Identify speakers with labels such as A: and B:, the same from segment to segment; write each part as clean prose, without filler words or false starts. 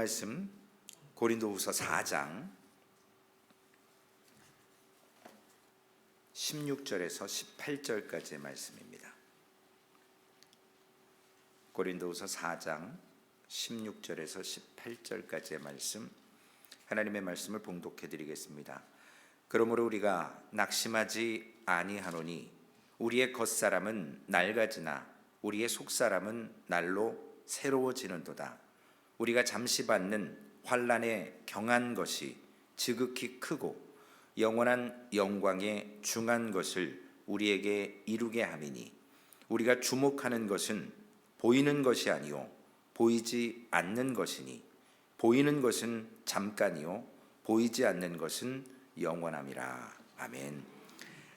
A: 말씀 고린도후서 4장 16절에서 18절까지의 말씀입니다. 고린도후서 4장 16절에서 18절까지의 말씀, 하나님의 말씀을 봉독해 드리겠습니다. 그러므로 우리가 낙심하지 아니하노니 우리의 겉사람은 낡아지나 우리의 속사람은 날로 새로워지는도다. 우리가 잠시 받는 환난에 경한 것이 지극히 크고 영원한 영광에 중한 것을 우리에게 이루게 함이니 우리가 주목하는 것은 보이는 것이 아니요 보이지 않는 것이니 보이는 것은 잠깐이요 보이지 않는 것은 영원함이라. 아멘.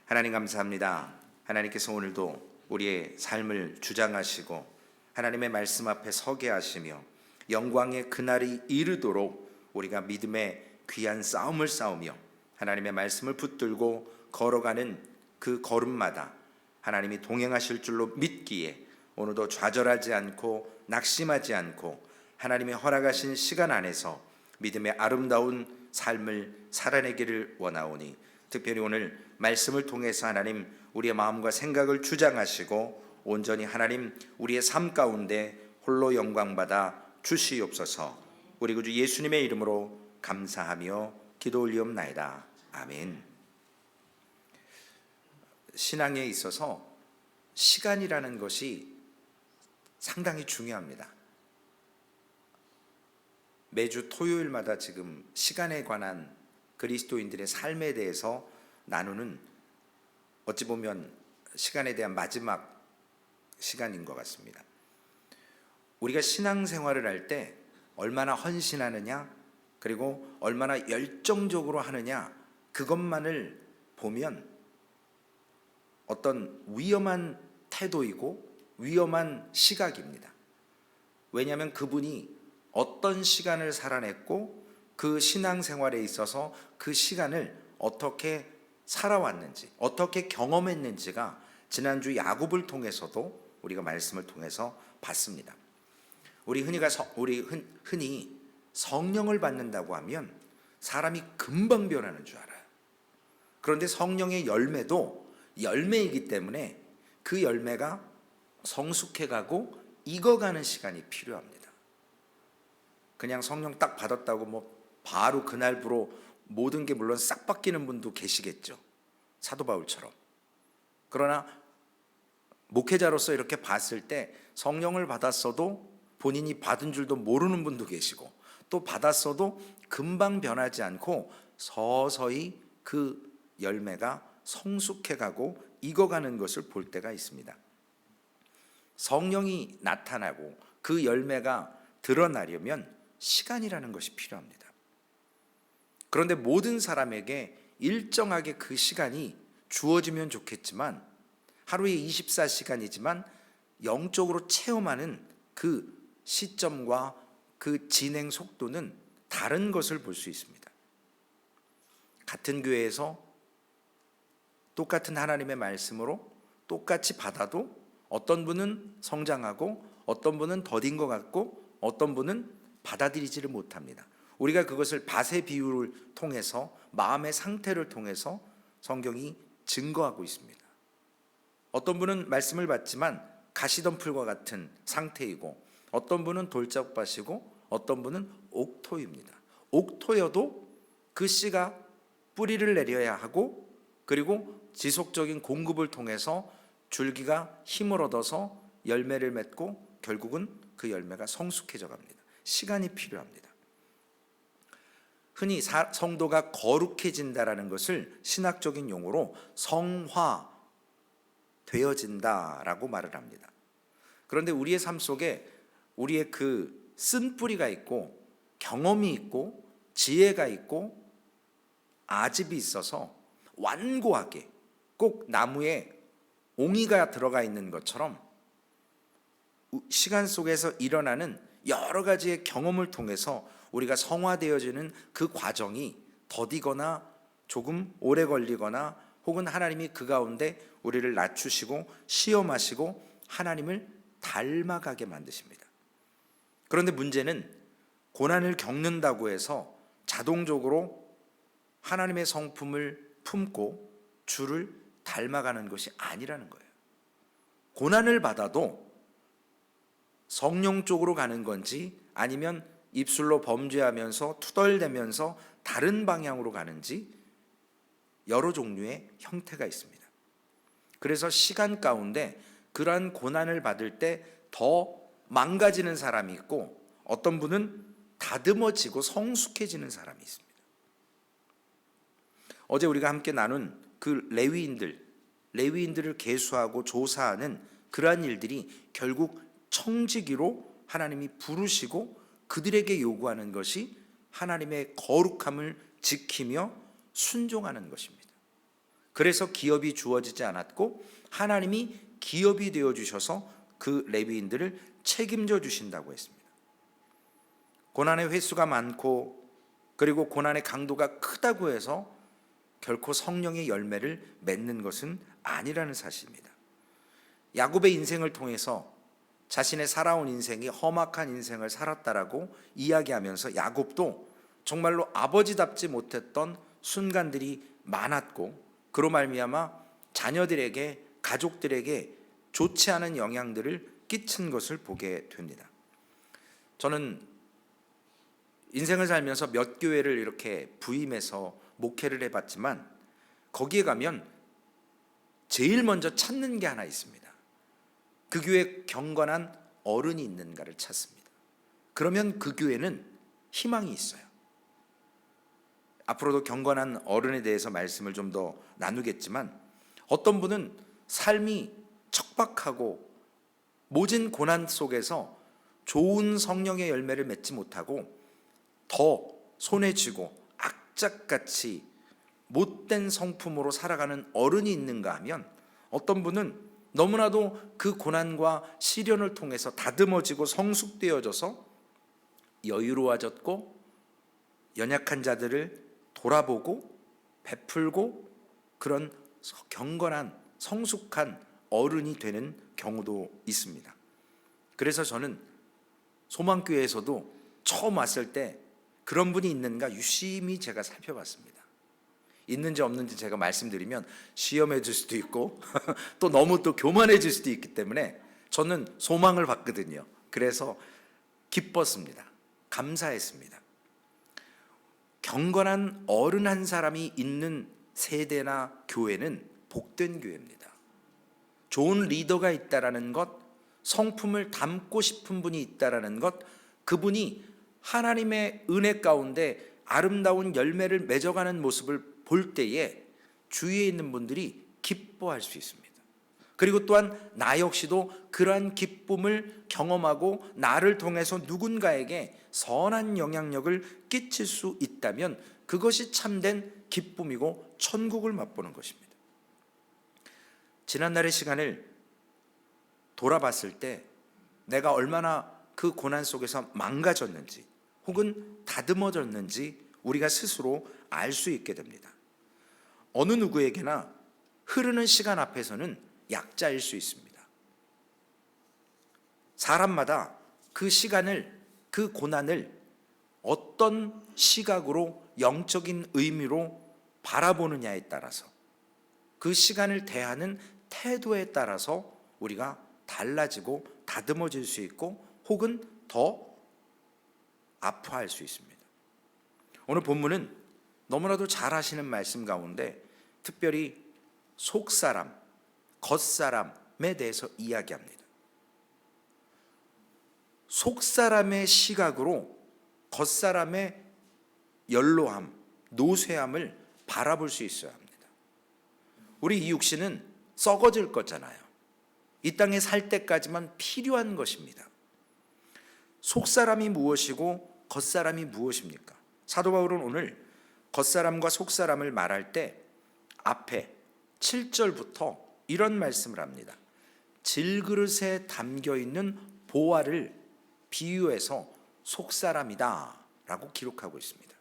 A: 하나님 감사합니다. 하나님께서 오늘도 우리의 삶을 주장하시고 하나님의 말씀 앞에 서게 하시며 영광의 그날이 이르도록 우리가 믿음의 귀한 싸움을 싸우며 하나님의 말씀을 붙들고 걸어가는 그 걸음마다 하나님이 동행하실 줄로 믿기에 오늘도 좌절하지 않고 낙심하지 않고 하나님의 허락하신 시간 안에서 믿음의 아름다운 삶을 살아내기를 원하오니, 특별히 오늘 말씀을 통해서 하나님 우리의 마음과 생각을 주장하시고 온전히 하나님 우리의 삶 가운데 홀로 영광받아 주시옵소서. 우리 구주 예수님의 이름으로 감사하며 기도 올리옵나이다. 아멘. 신앙에 있어서 시간이라는 것이 상당히 중요합니다. 매주 토요일마다 지금 시간에 관한 그리스도인들의 삶에 대해서 나누는, 어찌 보면 시간에 대한 마지막 시간인 것 같습니다. 우리가 신앙생활을 할 때 얼마나 헌신하느냐, 그리고 얼마나 열정적으로 하느냐, 그것만을 보면 어떤 위험한 태도이고 위험한 시각입니다. 왜냐하면 그분이 어떤 시간을 살아냈고 그 신앙생활에 있어서 그 시간을 어떻게 살아왔는지, 어떻게 경험했는지가 지난주 야곱을 통해서도 우리가 말씀을 통해서 봤습니다. 우리 흔히 성령을 받는다고 하면 사람이 금방 변하는 줄 알아요. 그런데 성령의 열매도 열매이기 때문에 그 열매가 성숙해가고 익어가는 시간이 필요합니다. 그냥 성령 딱 받았다고 바로 그날부로 모든 게 물론 싹 바뀌는 분도 계시겠죠, 사도 바울처럼. 그러나 목회자로서 이렇게 봤을 때 성령을 받았어도 본인이 받은 줄도 모르는 분도 계시고, 또 받았어도 금방 변하지 않고 서서히 그 열매가 성숙해가고 익어가는 것을 볼 때가 있습니다. 성령이 나타나고 그 열매가 드러나려면 시간이라는 것이 필요합니다. 그런데 모든 사람에게 일정하게 그 시간이 주어지면 좋겠지만, 하루에 24시간이지만 영적으로 체험하는 그 시점과 그 진행 속도는 다른 것을 볼 수 있습니다. 같은 교회에서 똑같은 하나님의 말씀으로 똑같이 받아도 어떤 분은 성장하고 어떤 분은 더딘 것 같고 어떤 분은 받아들이지를 못합니다. 우리가 그것을 밭의 비유를 통해서, 마음의 상태를 통해서 성경이 증거하고 있습니다. 어떤 분은 말씀을 받지만 가시덤불과 같은 상태이고, 어떤 분은 돌짝밭이고 어떤 분은 옥토입니다. 옥토여도 그 씨가 뿌리를 내려야 하고, 그리고 지속적인 공급을 통해서 줄기가 힘을 얻어서 열매를 맺고 결국은 그 열매가 성숙해져 갑니다. 시간이 필요합니다. 흔히 성도가 거룩해진다라는 것을 신학적인 용어로 성화되어진다라고 말을 합니다. 그런데 우리의 삶 속에 우리의 그 쓴뿌리가 있고 경험이 있고 지혜가 있고 아집이 있어서 완고하게 꼭 나무에 옹이가 들어가 있는 것처럼 시간 속에서 일어나는 여러 가지의 경험을 통해서 우리가 성화되어지는 그 과정이 더디거나 조금 오래 걸리거나, 혹은 하나님이 그 가운데 우리를 낮추시고 시험하시고 하나님을 닮아가게 만드십니다. 그런데 문제는 고난을 겪는다고 해서 자동적으로 하나님의 성품을 품고 주를 닮아가는 것이 아니라는 거예요. 고난을 받아도 성령 쪽으로 가는 건지 아니면 입술로 범죄하면서 투덜대면서 다른 방향으로 가는지 여러 종류의 형태가 있습니다. 그래서 시간 가운데 그러한 고난을 받을 때 더 망가지는 사람이 있고 어떤 분은 다듬어지고 성숙해지는 사람이 있습니다. 어제 우리가 함께 나눈 그 레위인들을 계수하고 조사하는 그러한 일들이 결국 청지기로 하나님이 부르시고 그들에게 요구하는 것이 하나님의 거룩함을 지키며 순종하는 것입니다. 그래서 기업이 주어지지 않았고 하나님이 기업이 되어 주셔서 그 레위인들을 책임져 주신다고 했습니다. 고난의 횟수가 많고 그리고 고난의 강도가 크다고 해서 결코 성령의 열매를 맺는 것은 아니라는 사실입니다. 야곱의 인생을 통해서 자신의 살아온 인생이 험악한 인생을 살았다라고 이야기하면서 야곱도 정말로 아버지답지 못했던 순간들이 많았고 그로 말미암아 자녀들에게 가족들에게 좋지 않은 영향들을 끼친 것을 보게 됩니다. 저는 인생을 살면서 몇 교회를 이렇게 부임해서 목회를 해봤지만 거기에 가면 제일 먼저 찾는 게 하나 있습니다. 그 교회에 경건한 어른이 있는가를 찾습니다. 그러면 그 교회는 희망이 있어요. 앞으로도 경건한 어른에 대해서 말씀을 좀 더 나누겠지만 어떤 분은 삶이 척박하고 모진 고난 속에서 좋은 성령의 열매를 맺지 못하고 더 손에 쥐고 악착같이 못된 성품으로 살아가는 어른이 있는가 하면 어떤 분은 너무나도 그 고난과 시련을 통해서 다듬어지고 성숙되어져서 여유로워졌고 연약한 자들을 돌아보고 베풀고 그런 경건한 성숙한 어른이 되는 경우도 있습니다. 그래서 저는 소망교회에서도 처음 왔을 때 그런 분이 있는가 유심히 제가 살펴봤습니다. 있는지 없는지 제가 말씀드리면 시험해질 수도 있고 또 너무 또 교만해질 수도 있기 때문에 저는 소망을 봤거든요. 그래서 기뻤습니다. 감사했습니다. 경건한 어른 한 사람이 있는 세대나 교회는 복된 교회입니다. 좋은 리더가 있다라는 것, 성품을 담고 싶은 분이 있다라는 것, 그분이 하나님의 은혜 가운데 아름다운 열매를 맺어가는 모습을 볼 때에 주위에 있는 분들이 기뻐할 수 있습니다. 그리고 또한 나 역시도 그러한 기쁨을 경험하고 나를 통해서 누군가에게 선한 영향력을 끼칠 수 있다면 그것이 참된 기쁨이고 천국을 맛보는 것입니다. 지난날의 시간을 돌아봤을 때 내가 얼마나 그 고난 속에서 망가졌는지 혹은 다듬어졌는지 우리가 스스로 알 수 있게 됩니다. 어느 누구에게나 흐르는 시간 앞에서는 약자일 수 있습니다. 사람마다 그 시간을, 그 고난을 어떤 시각으로 영적인 의미로 바라보느냐에 따라서 그 시간을 대하는 태도에 따라서 우리가 달라지고 다듬어질 수 있고 혹은 더 아파할 수 있습니다. 오늘 본문은 너무나도 잘 하시는 말씀 가운데 특별히 속사람, 겉사람에 대해서 이야기합니다. 속사람의 시각으로 겉사람의 연로함, 노쇠함을 바라볼 수 있어야 합니다. 우리 이 육신은 썩어질 거잖아요. 이 땅에 살 때까지만 필요한 것입니다. 속사람이 무엇이고 겉사람이 무엇입니까? 사도 바울은 오늘 겉사람과 속사람을 말할 때 앞에 7절부터 이런 말씀을 합니다. 질그릇에 담겨있는 보화를 비유해서 속사람이다 라고 기록하고 있습니다.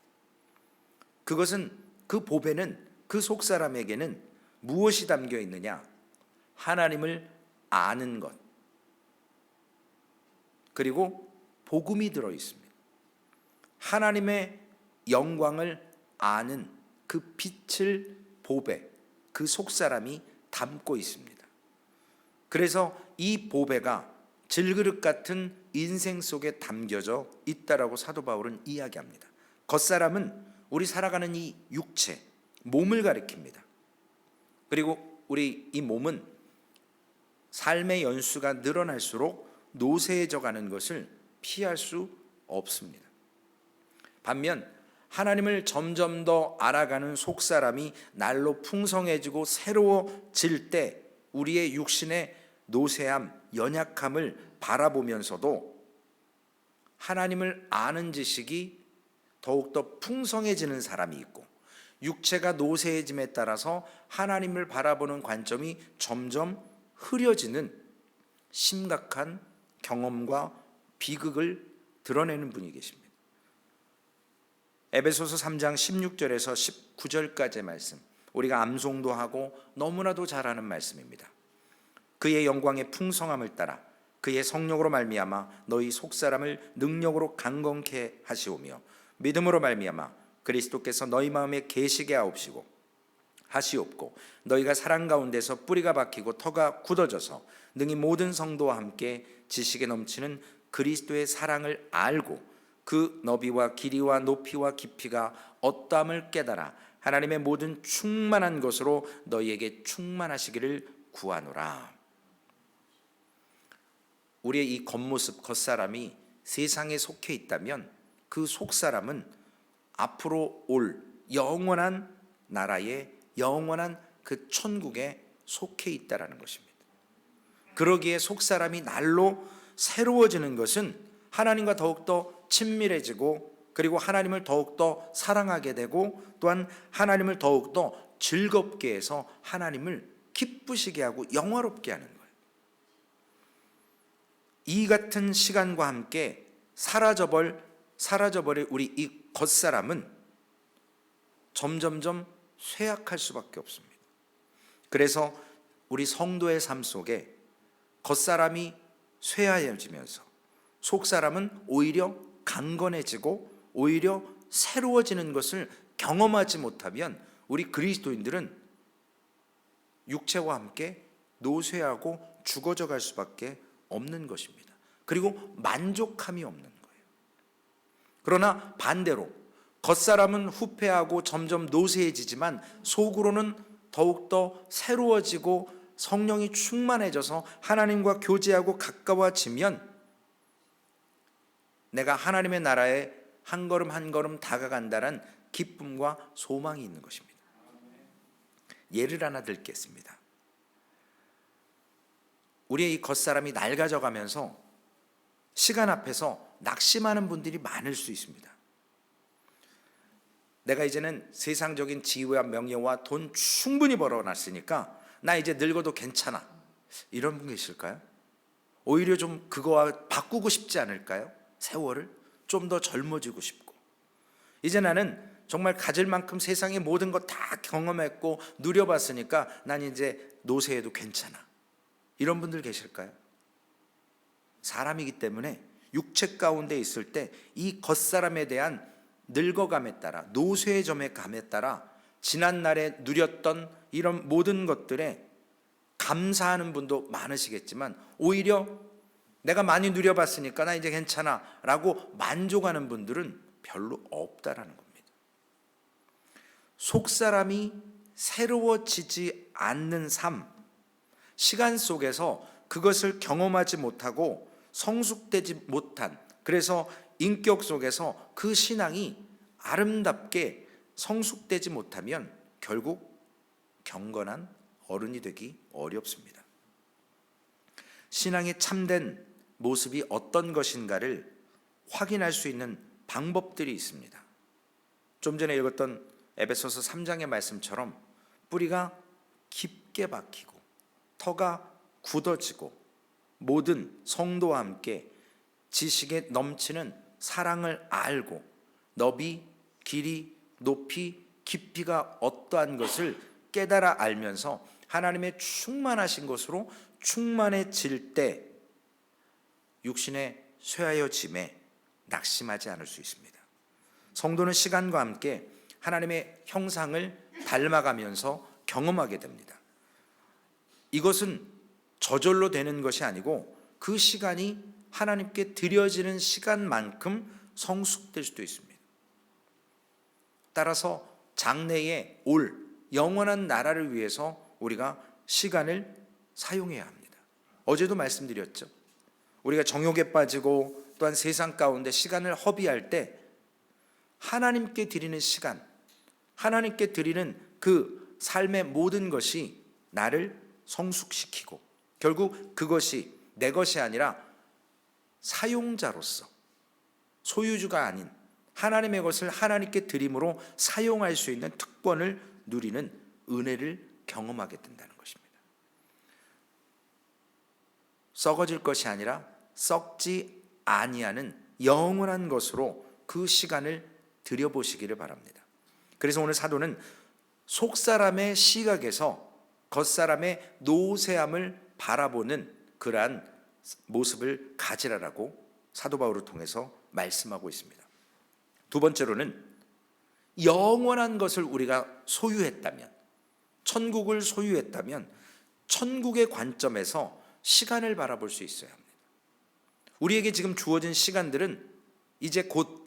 A: 그것은 그 보배는 그 속사람에게는 무엇이 담겨 있느냐? 하나님을 아는 것 그리고 복음이 들어 있습니다. 하나님의 영광을 아는 그 빛을 보배, 그 속사람이 담고 있습니다. 그래서 이 보배가 질그릇 같은 인생 속에 담겨져 있다라고 사도 바울은 이야기합니다. 겉사람은 우리 살아가는 이 육체, 몸을 가리킵니다. 그리고 우리 이 몸은 삶의 연수가 늘어날수록 노쇠해져 가는 것을 피할 수 없습니다. 반면 하나님을 점점 더 알아가는 속사람이 날로 풍성해지고 새로워질 때 우리의 육신의 노쇠함, 연약함을 바라보면서도 하나님을 아는 지식이 더욱더 풍성해지는 사람이 있고, 육체가 노쇠해짐에 따라서 하나님을 바라보는 관점이 점점 흐려지는 심각한 경험과 비극을 드러내는 분이 계십니다. 에베소서 3장 16절에서 19절까지의 말씀, 우리가 암송도 하고 너무나도 잘 아는 말씀입니다. 그의 영광의 풍성함을 따라 그의 성령으로 말미암아 너희 속사람을 능력으로 강건케 하시오며 믿음으로 말미암아 그리스도께서 너희 마음에 계시게 하시옵고 너희가 사랑 가운데서 뿌리가 박히고 터가 굳어져서 능히 모든 성도와 함께 지식에 넘치는 그리스도의 사랑을 알고 그 너비와 길이와 높이와 깊이가 어떠함을 깨달아 하나님의 모든 충만한 것으로 너희에게 충만하시기를 구하노라. 우리의 이 겉모습, 겉사람이 세상에 속해 있다면 그 속사람은 앞으로 올 영원한 나라의 영원한 그 천국에 속해 있다라는 것입니다. 그러기에 속사람이 날로 새로워지는 것은 하나님과 더욱더 친밀해지고, 그리고 하나님을 더욱더 사랑하게 되고, 또한 하나님을 더욱더 즐겁게 해서 하나님을 기쁘시게 하고 영화롭게 하는 거예요. 이 같은 시간과 함께 사라져버릴 우리 이 겉사람은 점점점 쇠약할 수밖에 없습니다. 그래서 우리 성도의 삶 속에 겉사람이 쇠하여지면서 속사람은 오히려 강건해지고 오히려 새로워지는 것을 경험하지 못하면 우리 그리스도인들은 육체와 함께 노쇠하고 죽어져 갈 수밖에 없는 것입니다. 그리고 만족함이 없는 거예요. 그러나 반대로 겉사람은 후패하고 점점 노쇠해지지만 속으로는 더욱더 새로워지고 성령이 충만해져서 하나님과 교제하고 가까워지면 내가 하나님의 나라에 한 걸음 한 걸음 다가간다는 기쁨과 소망이 있는 것입니다. 예를 하나 들겠습니다. 우리의 이 겉사람이 낡아져 가면서 시간 앞에서 낙심하는 분들이 많을 수 있습니다. 내가 이제는 세상적인 지위와 명예와 돈 충분히 벌어놨으니까 나 이제 늙어도 괜찮아, 이런 분 계실까요? 오히려 좀 그거와 바꾸고 싶지 않을까요? 세월을 좀 더 젊어지고 싶고, 이제 나는 정말 가질 만큼 세상의 모든 것 다 경험했고 누려봤으니까 난 이제 노쇠해도 괜찮아, 이런 분들 계실까요? 사람이기 때문에 육체 가운데 있을 때 이 겉사람에 대한 늙어감에 따라, 노쇠점의 감에 따라 지난날에 누렸던 이런 모든 것들에 감사하는 분도 많으시겠지만 오히려 내가 많이 누려봤으니까 나 이제 괜찮아 라고 만족하는 분들은 별로 없다라는 겁니다. 속사람이 새로워지지 않는 삶, 시간 속에서 그것을 경험하지 못하고 성숙되지 못한, 그래서 인격 속에서 그 신앙이 아름답게 성숙되지 못하면 결국 경건한 어른이 되기 어렵습니다. 신앙의 참된 모습이 어떤 것인가를 확인할 수 있는 방법들이 있습니다. 좀 전에 읽었던 에베소서 3장의 말씀처럼 뿌리가 깊게 박히고 터가 굳어지고 모든 성도와 함께 지식에 넘치는 사랑을 알고 너비, 길이, 높이, 깊이가 어떠한 것을 깨달아 알면서 하나님의 충만하신 것으로 충만해질 때 육신의 쇠하여짐에 낙심하지 않을 수 있습니다. 성도는 시간과 함께 하나님의 형상을 닮아가면서 경험하게 됩니다. 이것은 저절로 되는 것이 아니고 그 시간이 하나님께 드려지는 시간만큼 성숙될 수도 있습니다. 따라서 장래에 올 영원한 나라를 위해서 우리가 시간을 사용해야 합니다. 어제도 말씀드렸죠. 우리가 정욕에 빠지고 또한 세상 가운데 시간을 허비할 때 하나님께 드리는 시간, 하나님께 드리는 그 삶의 모든 것이 나를 성숙시키고 결국 그것이 내 것이 아니라 사용자로서 소유주가 아닌 하나님의 것을 하나님께 드림으로 사용할 수 있는 특권을 누리는 은혜를 경험하게 된다는 것입니다. 썩어질 것이 아니라 썩지 아니하는 영원한 것으로 그 시간을 들여보시기를 바랍니다. 그래서 오늘 사도는 속사람의 시각에서 겉사람의 노쇠함을 바라보는 그러한 모습을 가지라라고 사도 바울을 통해서 말씀하고 있습니다. 두 번째로는 영원한 것을 우리가 소유했다면, 천국을 소유했다면 천국의 관점에서 시간을 바라볼 수 있어야 합니다. 우리에게 지금 주어진 시간들은 이제 곧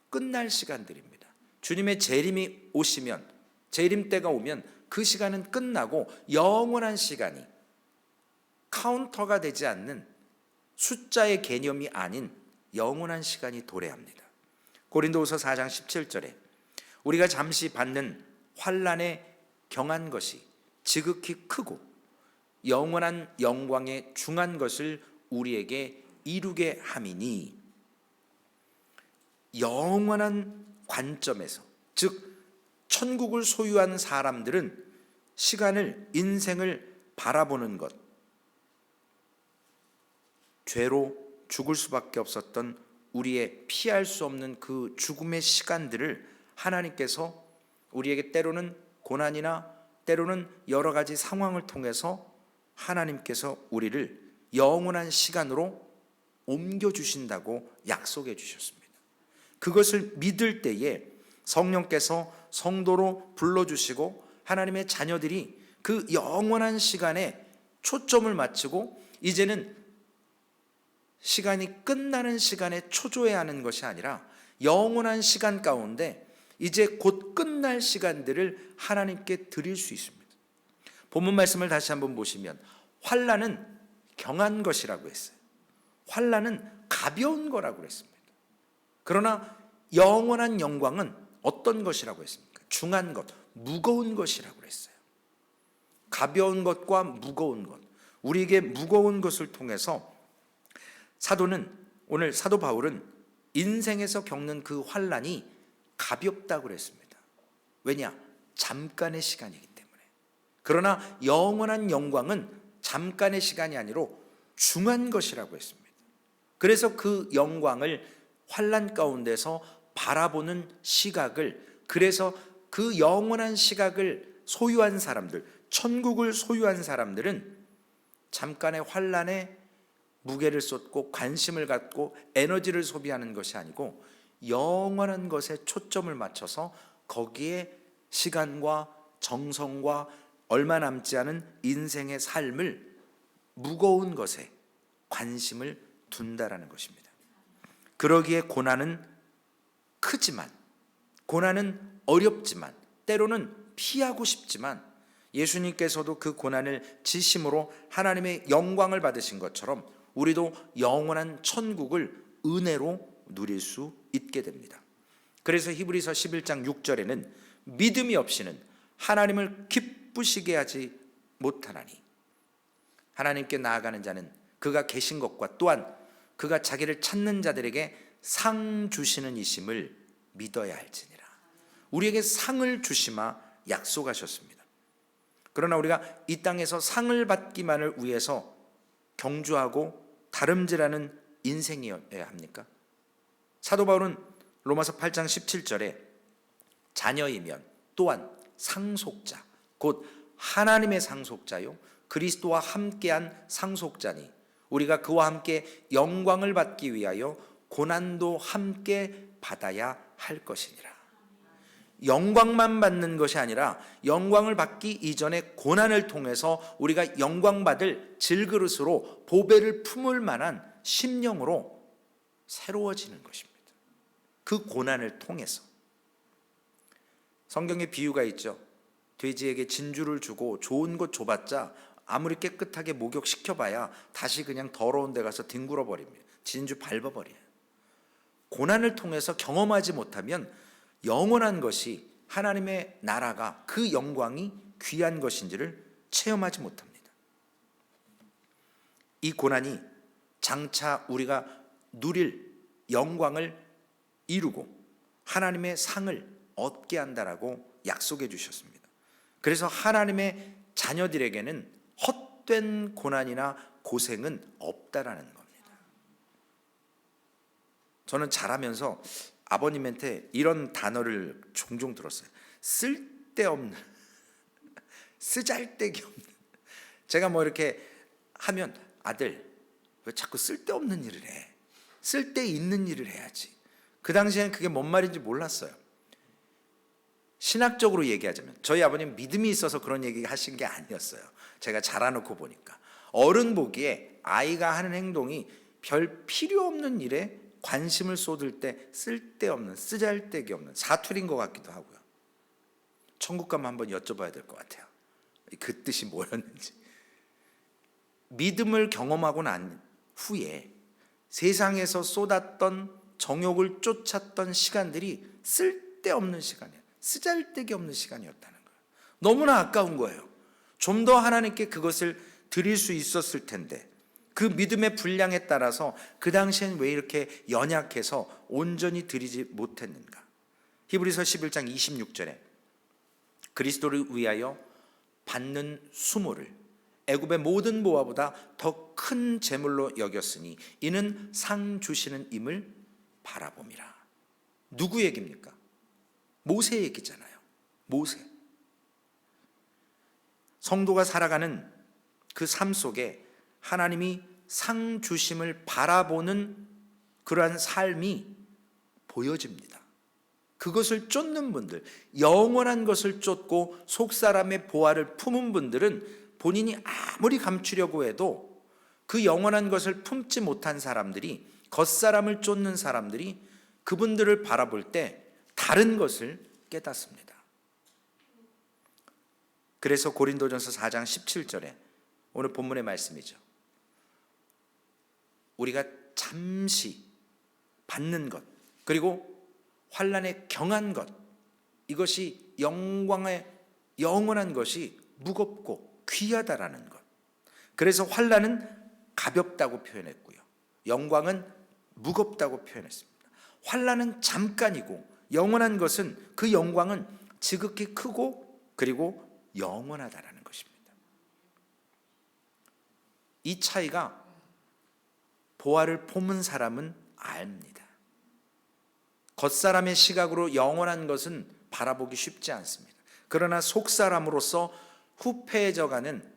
A: 끝날 시간들입니다. 주님의 재림이 오시면, 재림 때가 오면 그 시간은 끝나고 영원한 시간이 카운터가 되지 않는 숫자의 개념이 아닌 영원한 시간이 도래합니다. 고린도후서 4장 17절에 우리가 잠시 받는 환난에 경한 것이 지극히 크고 영원한 영광에 중한 것을 우리에게 이루게 함이니, 영원한 관점에서, 즉 천국을 소유한 사람들은 시간을, 인생을 바라보는 것, 죄로 죽을 수밖에 없었던 우리의 피할 수 없는 그 죽음의 시간들을 하나님께서 우리에게 때로는 고난이나 때로는 여러 가지 상황을 통해서 하나님께서 우리를 영원한 시간으로 옮겨주신다고 약속해 주셨습니다. 그것을 믿을 때에 성령께서 성도로 불러주시고 하나님의 자녀들이 그 영원한 시간에 초점을 맞추고 이제는 시간이 끝나는 시간에 초조해야 하는 것이 아니라 영원한 시간 가운데 이제 곧 끝날 시간들을 하나님께 드릴 수 있습니다. 본문 말씀을 다시 한번 보시면 환난은 경한 것이라고 했어요. 환난은 가벼운 거라고 했습니다. 그러나 영원한 영광은 어떤 것이라고 했습니까? 중한 것, 무거운 것이라고 했어요. 가벼운 것과 무거운 것, 우리에게 무거운 것을 통해서 오늘 사도 바울은 인생에서 겪는 그 환난이 가볍다고 그랬습니다. 왜냐? 잠깐의 시간이기 때문에. 그러나 영원한 영광은 잠깐의 시간이 아니라 중한 것이라고 했습니다. 그래서 그 영광을 환난 가운데서 바라보는 시각을, 그래서 그 영원한 시각을 소유한 사람들, 천국을 소유한 사람들은 잠깐의 환난에 무게를 쏟고 관심을 갖고 에너지를 소비하는 것이 아니고 영원한 것에 초점을 맞춰서 거기에 시간과 정성과 얼마 남지 않은 인생의 삶을 무거운 것에 관심을 둔다라는 것입니다. 그러기에 고난은 크지만, 고난은 어렵지만, 때로는 피하고 싶지만 예수님께서도 그 고난을 지심으로 하나님의 영광을 받으신 것처럼 우리도 영원한 천국을 은혜로 누릴 수 있게 됩니다. 그래서 히브리서 11장 6절에는 믿음이 없이는 하나님을 기쁘시게 하지 못하나니, 하나님께 나아가는 자는 그가 계신 것과 또한 그가 자기를 찾는 자들에게 상 주시는 이심을 믿어야 할지니라. 우리에게 상을 주시마 약속하셨습니다. 그러나 우리가 이 땅에서 상을 받기만을 위해서 경주하고 다름질하는 인생이어야 합니까? 사도 바울은 로마서 8장 17절에 자녀이면 또한 상속자, 곧 하나님의 상속자요 그리스도와 함께한 상속자니 우리가 그와 함께 영광을 받기 위하여 고난도 함께 받아야 할 것이니라. 영광만 받는 것이 아니라 영광을 받기 이전에 고난을 통해서 우리가 영광받을 질그릇으로 보배를 품을 만한 심령으로 새로워지는 것입니다. 그 고난을 통해서. 성경에 비유가 있죠. 돼지에게 진주를 주고 좋은 것 줘봤자 아무리 깨끗하게 목욕시켜봐야 다시 그냥 더러운 데 가서 뒹굴어 버립니다. 진주 밟아버려요. 고난을 통해서 경험하지 못하면 영원한 것이, 하나님의 나라가, 그 영광이 귀한 것인지를 체험하지 못합니다. 이 고난이 장차 우리가 누릴 영광을 이루고 하나님의 상을 얻게 한다라고 약속해 주셨습니다. 그래서 하나님의 자녀들에게는 헛된 고난이나 고생은 없다라는 겁니다. 저는 자라면서 아버님한테 이런 단어를 종종 들었어요. 쓸데없는, 쓰잘데기 없는. 제가 뭐 이렇게 하면, 아들 왜 자꾸 쓸데없는 일을 해? 쓸데있는 일을 해야지. 그 당시에는 그게 뭔 말인지 몰랐어요. 신학적으로 얘기하자면 저희 아버님 믿음이 있어서 그런 얘기 하신 게 아니었어요. 제가 자라놓고 보니까 어른 보기에 아이가 하는 행동이 별 필요 없는 일에 관심을 쏟을 때 쓸데없는, 쓰잘데기 없는 사투리인 것 같기도 하고요. 천국 가면 한번 여쭤봐야 될 것 같아요. 그 뜻이 뭐였는지. 믿음을 경험하고 난 후에 세상에서 쏟았던 정욕을 쫓았던 시간들이 쓸데없는 시간이에요. 쓰잘데기 없는 시간이었다는 거예요. 너무나 아까운 거예요. 좀 더 하나님께 그것을 드릴 수 있었을 텐데, 그 믿음의 분량에 따라서 그 당시엔 왜 이렇게 연약해서 온전히 드리지 못했는가. 히브리서 11장 26절에 그리스도를 위하여 받는 수모를 애굽의 모든 모아보다 더 큰 재물로 여겼으니 이는 상 주시는 임을 바라봄이라. 누구 얘기입니까? 모세 얘기잖아요. 모세. 성도가 살아가는 그 삶 속에 하나님이 상 주심을 바라보는 그러한 삶이 보여집니다. 그것을 쫓는 분들, 영원한 것을 쫓고 속사람의 보화를 품은 분들은 본인이 아무리 감추려고 해도 그 영원한 것을 품지 못한 사람들이, 겉사람을 쫓는 사람들이 그분들을 바라볼 때 다른 것을 깨닫습니다. 그래서 고린도전서 4장 17절에 오늘 본문의 말씀이죠. 우리가 잠시 받는 것, 그리고 환난에 경한 것, 이것이 영광의 영원한 것이 무겁고 귀하다라는 것. 그래서 환난은 가볍다고 표현했고요, 영광은 무겁다고 표현했습니다. 환난은 잠깐이고 영원한 것은, 그 영광은 지극히 크고 그리고 영원하다라는 것입니다. 이 차이가 보화를 품은 사람은 압니다. 겉사람의 시각으로 영원한 것은 바라보기 쉽지 않습니다. 그러나 속사람으로서 후패해져가는,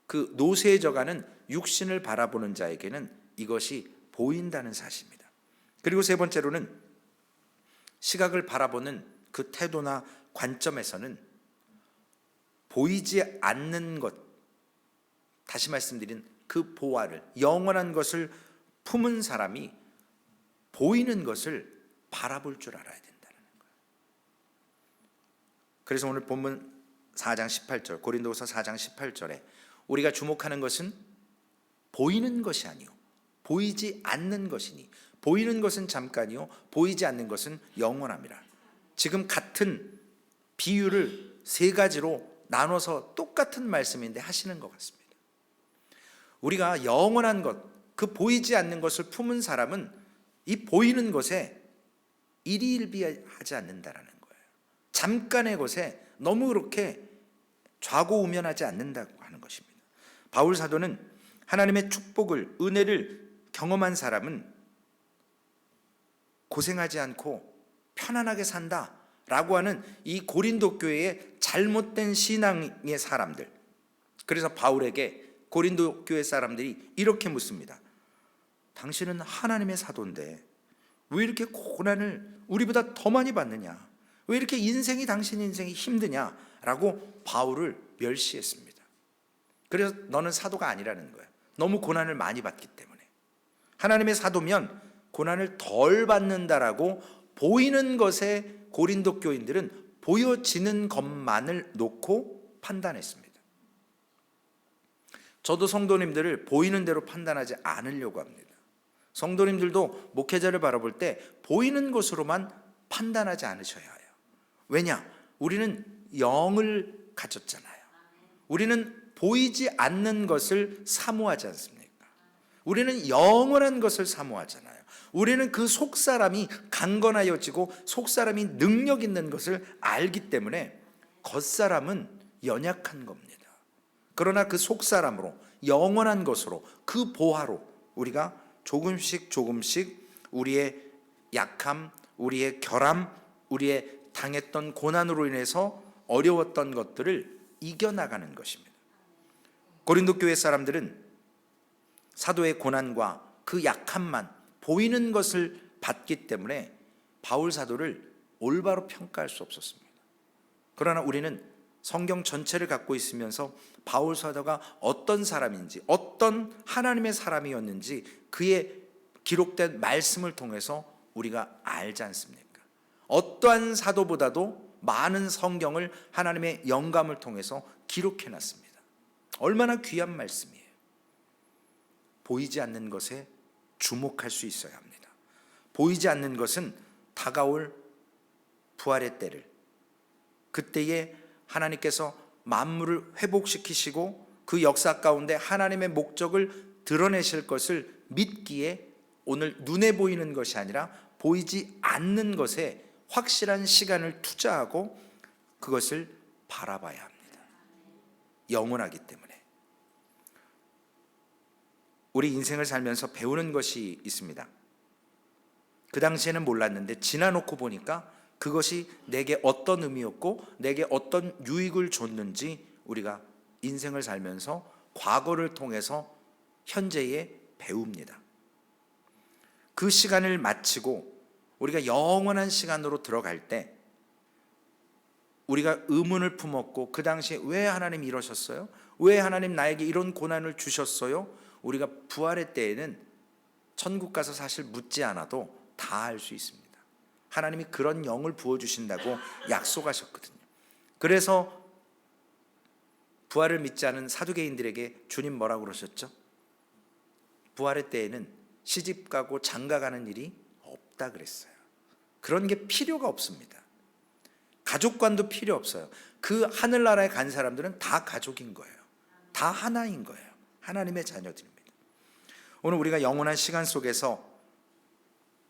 A: 그 노쇠해져가는 육신을 바라보는 자에게는 이것이 보인다는 사실입니다. 그리고 세 번째로는 시각을 바라보는 그 태도나 관점에서는 보이지 않는 것, 다시 말씀드린 그 보화를, 영원한 것을 품은 사람이 보이는 것을 바라볼 줄 알아야 된다는 거예요. 그래서 오늘 본문 4장 18절, 고린도후서 4장 18절에 우리가 주목하는 것은 보이는 것이 아니요 보이지 않는 것이니, 보이는 것은 잠깐이요 보이지 않는 것은 영원함이라. 지금 같은 비유를 세 가지로 나눠서 똑같은 말씀인데 하시는 것 같습니다. 우리가 영원한 것, 그 보이지 않는 것을 품은 사람은 이 보이는 것에 일희일비하지 않는다라는 거예요. 잠깐의 것에 너무 그렇게 좌고우면하지 않는다고 하는 것입니다. 바울 사도는 하나님의 축복을, 은혜를 경험한 사람은 고생하지 않고 편안하게 산다라고 하는 이 고린도 교회의 잘못된 신앙의 사람들, 그래서 바울에게 고린도 교회 사람들이 이렇게 묻습니다. 당신은 하나님의 사도인데 왜 이렇게 고난을 우리보다 더 많이 받느냐? 왜 이렇게 당신 인생이 힘드냐라고 바울을 멸시했습니다. 그래서 너는 사도가 아니라는 거예요. 너무 고난을 많이 받기 때문에. 하나님의 사도면 고난을 덜 받는다라고 보이는 것에 고린도 교인들은 보여지는 것만을 놓고 판단했습니다. 저도 성도님들을 보이는 대로 판단하지 않으려고 합니다. 성도님들도 목회자를 바라볼 때 보이는 것으로만 판단하지 않으셔야 해요. 왜냐? 우리는 영을 가졌잖아요. 우리는 보이지 않는 것을 사모하지 않습니까? 우리는 영원한 것을 사모하잖아요. 우리는 그 속사람이 강건하여지고 속사람이 능력 있는 것을 알기 때문에 겉사람은 연약한 겁니다. 그러나 그 속사람으로 영원한 것으로 그 보화로 우리가 조금씩 우리의 약함, 우리의 결함, 우리의 당했던 고난으로 인해서 어려웠던 것들을 이겨나가는 것입니다. 고린도 교회 사람들은 사도의 고난과 그 약함만 보이는 것을 받기 때문에 바울 사도를 올바로 평가할 수 없었습니다. 그러나 우리는 성경 전체를 갖고 있으면서 바울 사도가 어떤 사람인지, 어떤 하나님의 사람이었는지 그의 기록된 말씀을 통해서 우리가 알지 않습니까? 어떠한 사도보다도 많은 성경을 하나님의 영감을 통해서 기록해놨습니다. 얼마나 귀한 말씀이에요. 보이지 않는 것에 주목할 수 있어야 합니다. 보이지 않는 것은 다가올 부활의 때를, 그때에 하나님께서 만물을 회복시키시고 그 역사 가운데 하나님의 목적을 드러내실 것을 믿기에 오늘 눈에 보이는 것이 아니라 보이지 않는 것에 확실한 시간을 투자하고 그것을 바라봐야 합니다. 영원하기 때문에. 우리 인생을 살면서 배우는 것이 있습니다. 그 당시에는 몰랐는데 지나놓고 보니까 그것이 내게 어떤 의미였고 내게 어떤 유익을 줬는지 우리가 인생을 살면서 과거를 통해서 현재에 배웁니다. 그 시간을 마치고 우리가 영원한 시간으로 들어갈 때 우리가 의문을 품었고 그 당시에 왜 하나님 이러셨어요? 왜 하나님 나에게 이런 고난을 주셨어요? 우리가 부활의 때에는 천국 가서 사실 묻지 않아도 다 알 수 있습니다. 하나님이 그런 영을 부어주신다고 약속하셨거든요. 그래서 부활을 믿지 않은 사두개인들에게 주님 뭐라고 그러셨죠? 부활의 때에는 시집가고 장가가는 일이 없다 그랬어요. 그런 게 필요가 없습니다. 가족관도 필요 없어요. 그 하늘나라에 간 사람들은 다 가족인 거예요. 다 하나인 거예요. 하나님의 자녀들입니다. 오늘 우리가 영원한 시간 속에서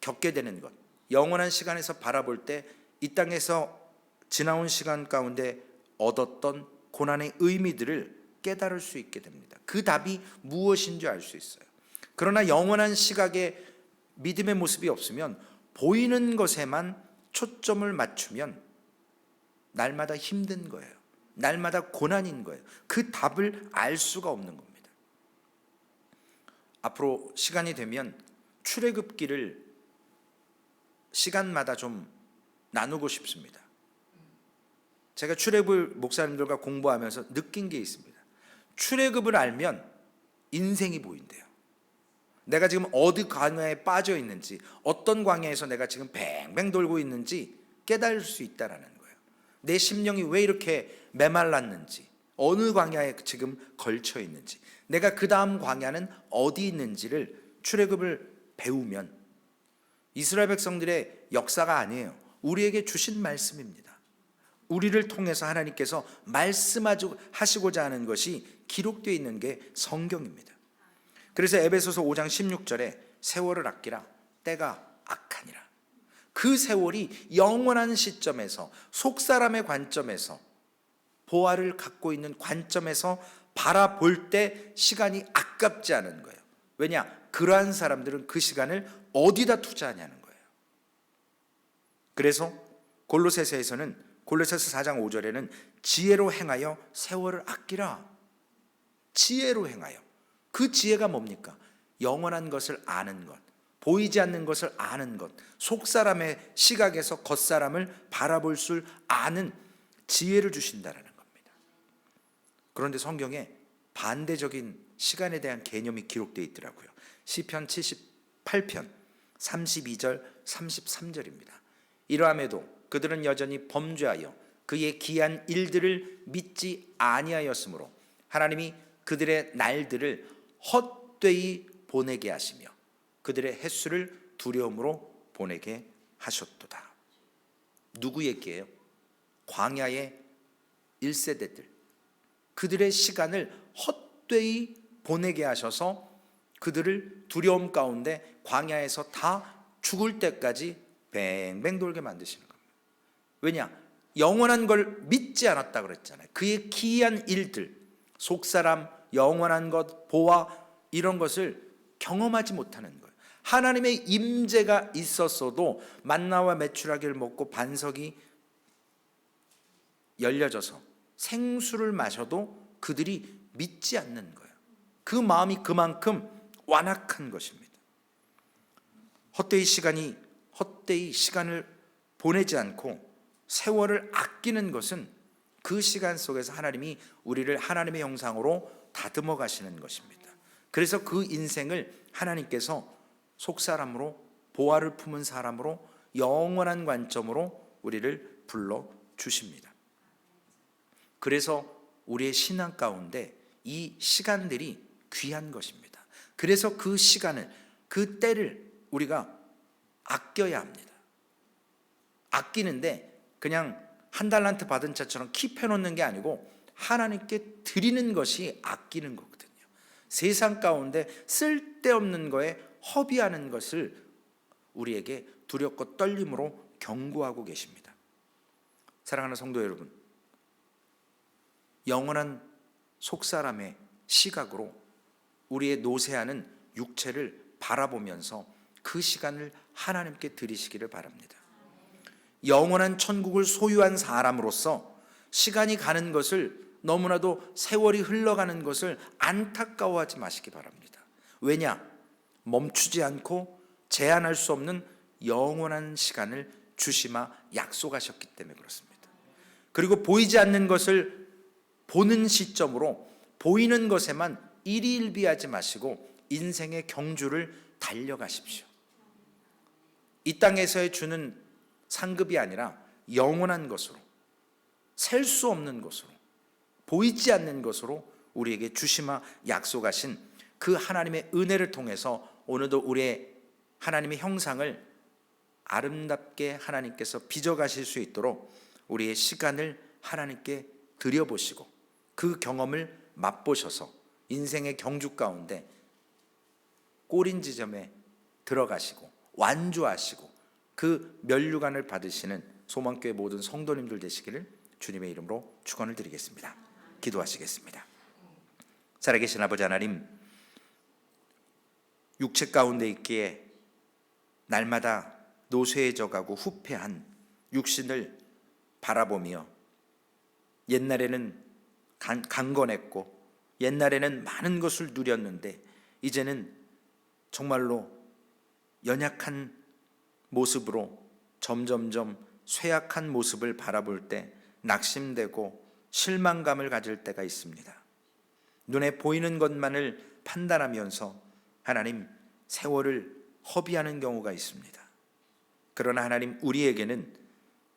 A: 겪게 되는 것, 영원한 시간에서 바라볼 때 이 땅에서 지나온 시간 가운데 얻었던 고난의 의미들을 깨달을 수 있게 됩니다. 그 답이 무엇인지 알 수 있어요. 그러나 영원한 시각에 믿음의 모습이 없으면 보이는 것에만 초점을 맞추면 날마다 힘든 거예요. 날마다 고난인 거예요. 그 답을 알 수가 없는 겁니다. 앞으로 시간이 되면 출애굽기를 시간마다 좀 나누고 싶습니다. 제가 출애굽을 목사님들과 공부하면서 느낀 게 있습니다. 출애굽을 알면 인생이 보인대요. 내가 지금 어디 광야에 빠져 있는지, 어떤 광야에서 내가 지금 뱅뱅 돌고 있는지 깨달을 수 있다는 거예요. 내 심령이 왜 이렇게 메말랐는지, 어느 광야에 지금 걸쳐 있는지, 내가 그 다음 광야는 어디 있는지를 출애굽을 배우면 이스라엘 백성들의 역사가 아니에요. 우리에게 주신 말씀입니다. 우리를 통해서 하나님께서 말씀하시고자 하는 것이 기록되어 있는 게 성경입니다. 그래서 에베소서 5장 16절에 세월을 아끼라 때가 악하니라. 그 세월이 영원한 시점에서 속사람의 관점에서 보화를 갖고 있는 관점에서 바라볼 때 시간이 아깝지 않은 거예요. 왜냐? 그러한 사람들은 그 시간을 어디다 투자하냐는 거예요. 그래서 골로새서에서는 골로새서 4장 5절에는 지혜로 행하여 세월을 아끼라. 지혜로 행하여. 그 지혜가 뭡니까? 영원한 것을 아는 것, 보이지 않는 것을 아는 것, 속사람의 시각에서 겉사람을 바라볼 줄 아는 지혜를 주신다라는 겁니다. 그런데 성경에 반대적인 시간에 대한 개념이 기록되어 있더라고요. 시편 78편 32절 33절입니다. 이러함에도 그들은 여전히 범죄하여 그의 기한 일들을 믿지 아니하였으므로 하나님이 그들의 날들을 헛되이 보내게 하시며 그들의 횟수를 두려움으로 보내게 하셨도다. 누구 얘기예요? 광야의 1세대들, 그들의 시간을 헛되이 보내게 하셔서 그들을 두려움 가운데 광야에서 다 죽을 때까지 뱅뱅 돌게 만드시는 겁니다. 왜냐? 영원한 걸 믿지 않았다 그랬잖아요. 그의 기이한 일들, 속사람, 영원한 것, 보아, 이런 것을 경험하지 못하는 거예요. 하나님의 임재가 있었어도 만나와 메추라기를 먹고 반석이 열려져서 생수를 마셔도 그들이 믿지 않는 거예요. 그 마음이 그만큼 완악한 것입니다. 헛되이 시간을 보내지 않고 세월을 아끼는 것은 그 시간 속에서 하나님이 우리를 하나님의 형상으로 다듬어 가시는 것입니다. 그래서 그 인생을 하나님께서 속사람으로, 보화를 품은 사람으로, 영원한 관점으로 우리를 불러 주십니다. 그래서 우리의 신앙 가운데 이 시간들이 귀한 것입니다. 그래서 그 시간을, 그 때를 우리가 아껴야 합니다. 아끼는데 그냥 한 달란트 받은 자처럼 킵해놓는 게 아니고 하나님께 드리는 것이 아끼는 거거든요. 세상 가운데 쓸데없는 거에 허비하는 것을 우리에게 두렵고 떨림으로 경고하고 계십니다. 사랑하는 성도 여러분, 영원한 속사람의 시각으로 우리의 노쇠하는 육체를 바라보면서 그 시간을 하나님께 드리시기를 바랍니다. 영원한 천국을 소유한 사람으로서 시간이 가는 것을, 너무나도 세월이 흘러가는 것을 안타까워하지 마시기 바랍니다. 왜냐? 멈추지 않고 제한할 수 없는 영원한 시간을 주시마 약속하셨기 때문에 그렇습니다. 그리고 보이지 않는 것을 보는 시점으로 보이는 것에만 일희일비하지 마시고 인생의 경주를 달려가십시오. 이 땅에서의 주는 상급이 아니라 영원한 것으로, 셀 수 없는 것으로, 보이지 않는 것으로 우리에게 주시마 약속하신 그 하나님의 은혜를 통해서 오늘도 우리의 하나님의 형상을 아름답게 하나님께서 빚어가실 수 있도록 우리의 시간을 하나님께 드려보시고 그 경험을 맛보셔서 인생의 경주 가운데 꼬린 지점에 들어가시고 완주하시고 그 면류관을 받으시는 소망교회 모든 성도님들 되시기를 주님의 이름으로 축원을 드리겠습니다. 기도하시겠습니다. 살아계신 아버지 하나님, 육체 가운데 있기에 날마다 노쇠해져가고 후패한 육신을 바라보며 옛날에는 강건했고 옛날에는 많은 것을 누렸는데 이제는 정말로 연약한 모습으로 점점점 쇠약한 모습을 바라볼 때 낙심되고 실망감을 가질 때가 있습니다. 눈에 보이는 것만을 판단하면서 하나님 세월을 허비하는 경우가 있습니다. 그러나 하나님, 우리에게는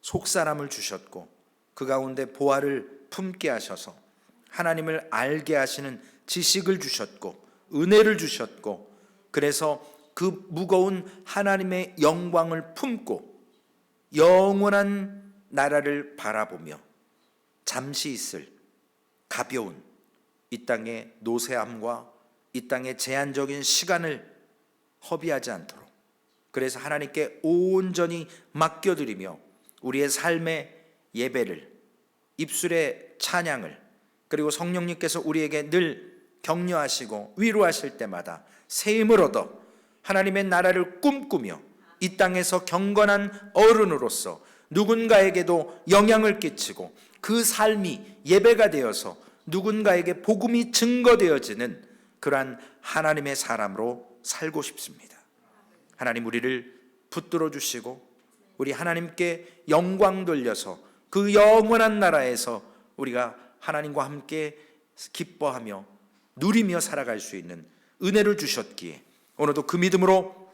A: 속사람을 주셨고 그 가운데 보화를 품게 하셔서 하나님을 알게 하시는 지식을 주셨고 은혜를 주셨고, 그래서 그 무거운 하나님의 영광을 품고 영원한 나라를 바라보며 잠시 있을 가벼운 이 땅의 노쇠함과 이 땅의 제한적인 시간을 허비하지 않도록, 그래서 하나님께 온전히 맡겨드리며 우리의 삶의 예배를, 입술의 찬양을, 그리고 성령님께서 우리에게 늘 격려하시고 위로하실 때마다 새 힘을 얻어 하나님의 나라를 꿈꾸며 이 땅에서 경건한 어른으로서 누군가에게도 영향을 끼치고 그 삶이 예배가 되어서 누군가에게 복음이 증거되어지는 그러한 하나님의 사람으로 살고 싶습니다. 하나님 우리를 붙들어 주시고 우리 하나님께 영광 돌려서 그 영원한 나라에서 우리가 하나님과 함께 기뻐하며 누리며 살아갈 수 있는 은혜를 주셨기에 오늘도 그 믿음으로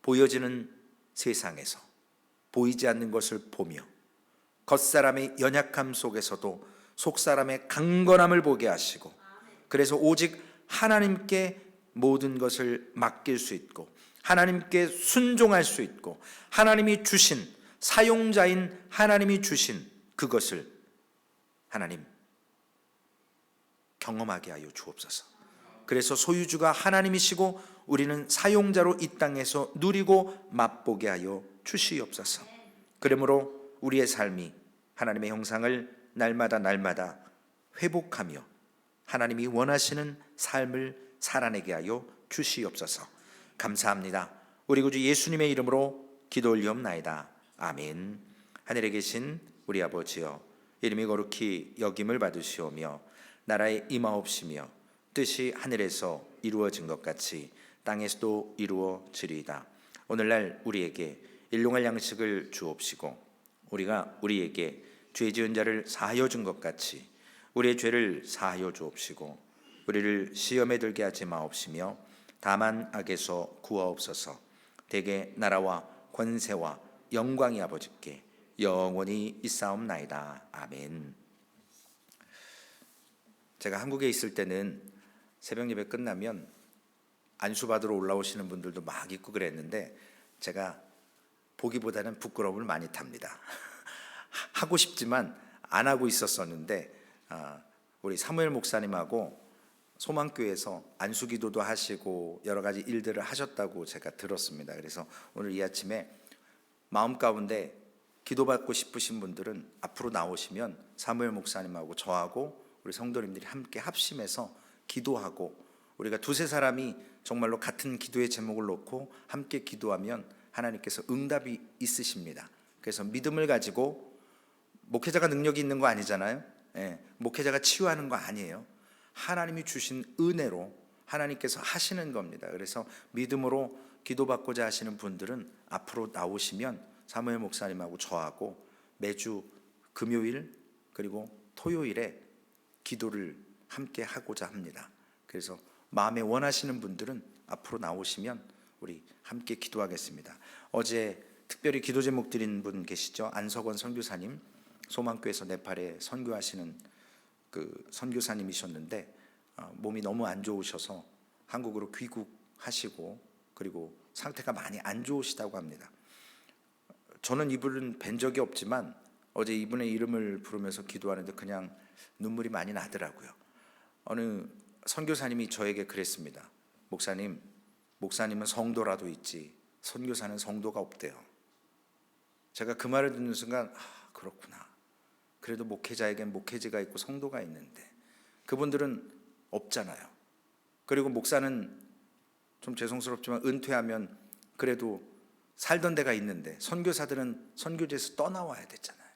A: 보여지는 세상에서 보이지 않는 것을 보며 겉사람의 연약함 속에서도 속사람의 강건함을 보게 하시고 그래서 오직 하나님께 모든 것을 맡길 수 있고 하나님께 순종할 수 있고 하나님이 주신 사용자인 하나님이 주신 그것을 하나님 경험하게 하여 주옵소서. 그래서 소유주가 하나님이시고 우리는 사용자로 이 땅에서 누리고 맛보게 하여 주시옵소서. 그러므로 우리의 삶이 하나님의 형상을 날마다 회복하며 하나님이 원하시는 삶을 살아내게 하여 주시옵소서. 감사합니다. 우리 구주 예수님의 이름으로 기도 올리옵나이다. 아멘. 하늘에 계신 우리 아버지여, 이름이 거룩히 여김을 받으시오며 나라에 임하옵시며 뜻이 하늘에서 이루어진 것 같이 땅에서도 이루어지리이다. 오늘날 우리에게 일용할 양식을 주옵시고 우리가 우리에게 죄 지은 자를 사하여 준 것 같이 우리의 죄를 사하여 주옵시고 우리를 시험에 들게 하지 마옵시며 다만 악에서 구하옵소서. 대개 나라와 권세와 영광이 아버지께 영원히 있사옵나이다. 아멘. 제가 한국에 있을 때는 새벽 예배 끝나면 안수 받으러 올라오시는 분들도 막 있고 그랬는데 제가 보기보다는 부끄러움을 많이 탑니다. 하고 싶지만 안 하고 있었었는데 우리 사무엘 목사님하고 소망교회에서 안수기도도 하시고 여러 가지 일들을 하셨다고 제가 들었습니다. 그래서 오늘 이 아침에 마음 가운데 기도받고 싶으신 분들은 앞으로 나오시면 사무엘 목사님하고 저하고 우리 성도님들이 함께 합심해서 기도하고 우리가 두세 사람이 정말로 같은 기도의 제목을 놓고 함께 기도하면 하나님께서 응답이 있으십니다. 그래서 믿음을 가지고 목회자가 능력이 있는 거 아니잖아요. 목회자가 치유하는 거 아니에요. 하나님이 주신 은혜로 하나님께서 하시는 겁니다. 그래서 믿음으로 기도받고자 하시는 분들은 앞으로 나오시면 사무엘 목사님하고 저하고 매주 금요일 그리고 토요일에 기도를 함께 하고자 합니다. 그래서 마음에 원하시는 분들은 앞으로 나오시면 우리 함께 기도하겠습니다. 어제 특별히 기도 제목 드린 분 계시죠? 안석원 선교사님, 소망교회에서 네팔에 선교하시는 그 선교사님이셨는데 몸이 너무 안 좋으셔서 한국으로 귀국하시고 그리고 상태가 많이 안 좋으시다고 합니다. 저는 이분은 뵌 적이 없지만 어제 이분의 이름을 부르면서 기도하는데 그냥 눈물이 많이 나더라고요. 어느 선교사님이 저에게 그랬습니다. 목사님은 성도라도 있지 선교사는 성도가 없대요. 제가 그 말을 듣는 순간 그렇구나. 그래도 목회자에겐 목회지가 있고 성도가 있는데 그분들은 없잖아요. 그리고 목사는 좀 죄송스럽지만 은퇴하면 그래도 살던 데가 있는데 선교사들은 선교지에서 떠나와야 되잖아요.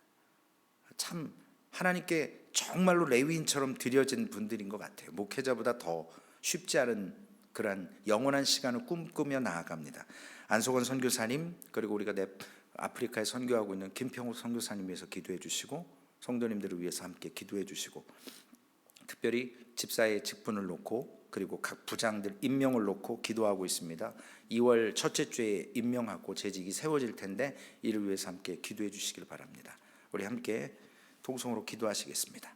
A: 참 하나님께 정말로 레위인처럼 드려진 분들인 것 같아요. 목회자보다 더 쉽지 않은 그러한 영원한 시간을 꿈꾸며 나아갑니다. 안석원 선교사님 그리고 우리가 아프리카에 선교하고 있는 김평욱 선교사님 위해서 기도해 주시고 성도님들을 위해서 함께 기도해 주시고 특별히 집사의 직분을 놓고 그리고 각 부장들 임명을 놓고 기도하고 있습니다. 2월 첫째 주에 임명하고 재직이 세워질 텐데 이를 위해서 함께 기도해 주시길 바랍니다. 우리 함께 통성으로 기도하시겠습니다.